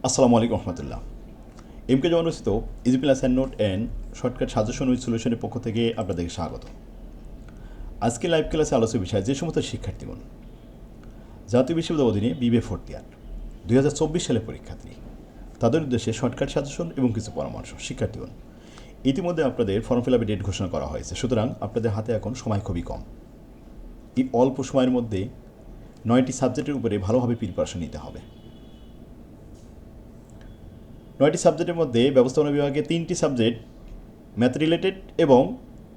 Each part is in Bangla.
আসসালামু আলাইকুম রহমতুল্লাহ। এমকে যেমন রচিত easy plus and note and shortcut suggestion with সলিউশনের পক্ষ থেকে আপনাদেরকে স্বাগত। আজকে লাইভ ক্লাসে আলোচ্য বিষয় যে সমস্ত শিক্ষার্থীগণ জাতীয় বিশ্ববিদ্যালয় অধীনে বিবে ফোর্থ ইয়ার 2024 সালে পরীক্ষার্থী, তাদের উদ্দেশ্যে শর্টকাট সাজেশন এবং কিছু পরামর্শ। শিক্ষার্থীগণ, ইতিমধ্যে আপনাদের ফর্ম ফিল আপের ডেট ঘোষণা করা হয়েছে, সুতরাং আপনাদের হাতে এখন সময় খুবই কম। এই অল্প সময়ের মধ্যে 9টি সাবজেক্টের উপরে ভালোভাবে প্রিপারেশন নিতে হবে। 9টি সাবজেক্টের মধ্যে ব্যবস্থাপনা বিভাগে 3টি সাবজেক্ট ম্যাথ রিলেটেড এবং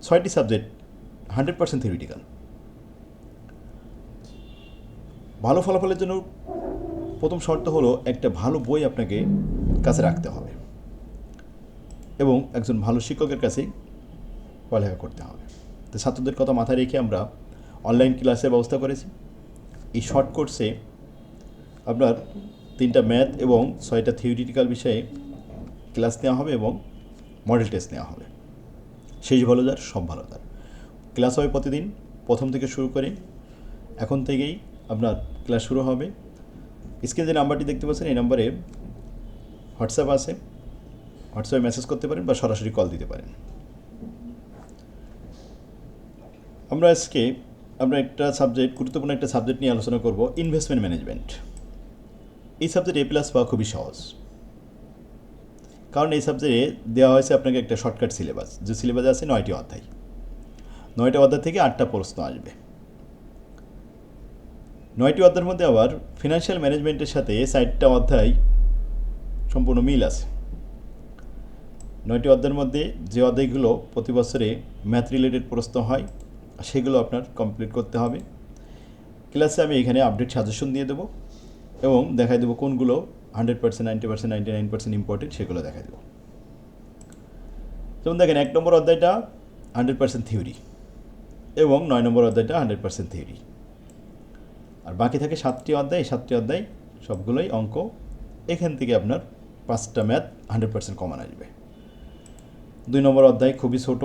6টি সাবজেক্ট 100% থিওরিটিক্যাল। ভালো ফলাফলের জন্য প্রথম শর্ত হলো একটা ভালো বই আপনাকে কাছে রাখতে হবে এবং একজন ভালো শিক্ষকের কাছে পড়ালেখা করতে হবে। তো ছাত্রদের কথা মাথায় রেখে আমরা অনলাইন ক্লাসের ব্যবস্থা করেছি। এই শর্ট কোর্সে আপনার 3টা ম্যাথ এবং 6টা থিওরিটিক্যাল বিষয়ে ক্লাস নেওয়া হবে এবং মডেল টেস্ট নেওয়া হবে। শেষ ভালো যার সব ভালো তার। ক্লাস হবে প্রতিদিন প্রথম থেকে শুরু করে এখন থেকেই আপনার ক্লাস শুরু হবে। স্ক্রিনে যে নাম্বারটি দেখতে পাচ্ছেন এই নাম্বারে হোয়াটসঅ্যাপ আছে, হোয়াটসঅ্যাপে মেসেজ করতে পারেন বা সরাসরি কল দিতে পারেন। আমরা একটা সাবজেক্ট, গুরুত্বপূর্ণ একটা সাবজেক্ট নিয়ে আলোচনা করব, ইনভেস্টমেন্ট ম্যানেজমেন্ট। এই সাবজেক্ট A+ পাওয়া খুবই সহজ, কারণ এই সাবজেক্টে দেওয়া হয়েছে আপনাকে একটা শর্টকাট সিলেবাস। যে সিলেবাসে আছে 9টি অধ্যায়, 9টা অধ্যায় থেকে 8টা প্রশ্ন আসবে। 9টি অধ্যায়ের মধ্যে আবার ফিনান্সিয়াল ম্যানেজমেন্টের সাথে 4টা অধ্যায় সম্পূর্ণ মিল আছে। 9টি অধ্যায়ের মধ্যে যে অধ্যায়গুলো প্রতি বছরে ম্যাথ রিলেটেড প্রশ্ন হয় সেগুলো আপনার কমপ্লিট করতে হবে। ক্লাসে আমি এখানে আপডেট সাজেশন দিয়ে দেবো এবং দেখাই দেবো কোনগুলো 100%, 90%, 99% ইম্পর্টেন্ট, সেগুলো দেখাই দেবো। যেমন দেখেন 1 নম্বর অধ্যায়টা 100% থিওরি এবং 9 নম্বর অধ্যায়টা 100% থিওরি, আর বাকি থাকে 7টি অধ্যায়। 7টি অধ্যায় সবগুলোই অঙ্ক। এখান থেকে আপনার 5টা ম্যাথ 100% কমন আসবে। 2 নম্বর অধ্যায় খুবই ছোট,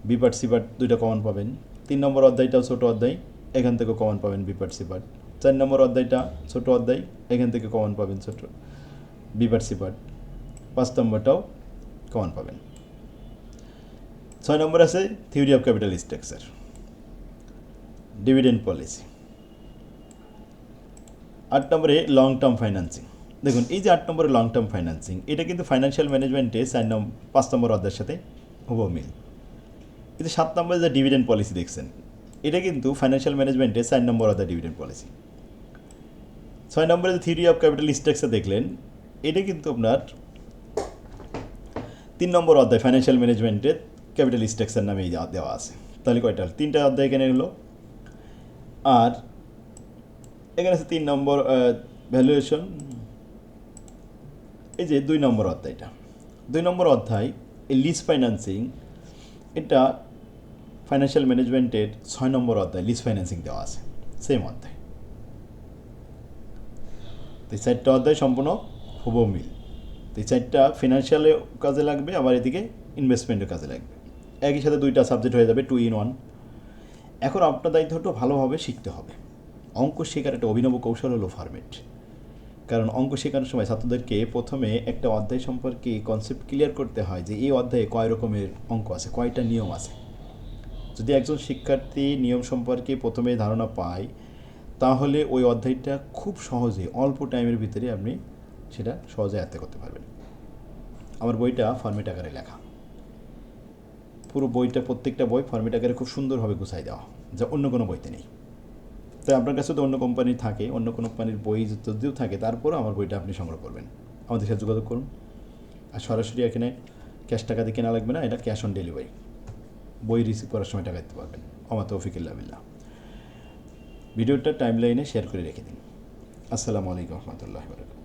বি পার্ট সি পার্ট 2টা কমন পাবেন। 3 নম্বর অধ্যায়টাও ছোট অধ্যায়, এখান থেকে কমন পাবেন বি পার্ট সি পার্ট। 4 নম্বর অধ্যায়টা ছোট অধ্যায়, এখান থেকে কমন পাবেন ছোট বি পার্ট সি পার্ট। 5 নম্বরটাও কমন পাবেন। 6 নম্বর আছে theory of capital structure, dividend policy. 8 নম্বরে লং টার্ম ফাইন্যান্সিং। দেখুন এই যে 8 নম্বরে লং টার্ম ফাইন্যান্সিং, এটা কিন্তু ফাইন্যান্সিয়াল ম্যানেজমেন্টে 5 নম্বর অধ্যায়ের সাথে হুবহু মিল। কিন্তু 7 নম্বরে যে ডিভিডেন্ড পলিসি দেখছেন, এটা কিন্তু ফাইন্যান্সিয়াল ম্যানেজমেন্টে 4 নম্বর অধ্যায় ডিভিডেন্ড পলিসি। 6 নম্বরে যে থিওরি অফ ক্যাপিটাল স্ট্রাকচার দেখলেন, এটা কিন্তু আপনার 3 নম্বর অধ্যায় ফাইন্যান্সিয়াল ম্যানেজমেন্টের ক্যাপিটাল স্ট্রাকচার নামেই দেওয়া আছে। তাহলে কয়টা? 3টা অধ্যায় এখানে হলো। আর এখানে আছে 3 নম্বর ভ্যালুয়েশন। এই যে 2 নম্বর অধ্যায়টা, 2 নম্বর অধ্যায় এই লিজ ফাইন্যান্সিং, এটা ফাইন্যান্সিয়াল ম্যানেজমেন্টের 6 নম্বর অধ্যায় লিজ ফাইন্যান্সিং দেওয়া আছে, সেম অধ্যায়। তো এই 4টা অধ্যায় সম্পূর্ণ হুবহু মিল। তো এই 4টা ফিনান্সিয়ালেও কাজে লাগবে, আবার এদিকে ইনভেস্টমেন্টের কাজে লাগবে। একই সাথে 2টা সাবজেক্ট হয়ে যাবে 2 in 1। এখন আপনার দায়িত্বটা ভালোভাবে শিখতে হবে। অঙ্ক শেখার একটা অভিনব কৌশল হলো ফরম্যাট। কারণ অঙ্ক শেখানোর সময় ছাত্রদেরকে প্রথমে একটা অধ্যায় সম্পর্কে কনসেপ্ট ক্লিয়ার করতে হয় যে এই অধ্যায়ে কয় রকমের অঙ্ক আছে, কয়টা নিয়ম আছে। যদি একজন শিক্ষার্থী নিয়ম সম্পর্কে প্রথমে ধারণা পায়, তাহলে ওই অধ্যায়টা খুব সহজে অল্প টাইমের ভিতরে আপনি সেটা সহজে আয়ত্ত করতে পারবেন। আমার বইটা ফরম্যাট আকারে লেখা, পুরো বইটা, প্রত্যেকটা বই ফরম্যাট আকারে খুব সুন্দরভাবে গুছাই দেওয়া, যা অন্য কোনো বইতে নেই। তাই আপনার কাছে তো অন্য কোম্পানি থাকে, অন্য কোনো কোম্পানির বই যদিও থাকে, তারপরেও আমার বইটা আপনি সংগ্রহ করবেন। আমাদের সাথে যোগাযোগ করুন। আর সরাসরি এখানে ক্যাশ টাকা দিয়ে কেনা লাগবে না, এটা ক্যাশ অন ডেলিভারি। বই রিসিভ করার সময় টাকা দিতে পারবেন। আমার তৌফিক ইল্লাহ বিল্লাহ। ভিডিওটা টাইম লাইনে শেয়ার করে রেখে দিন। আসসালামু আলাইকুম রহমতুল্লাহি ওয়া বারাকাতুহু।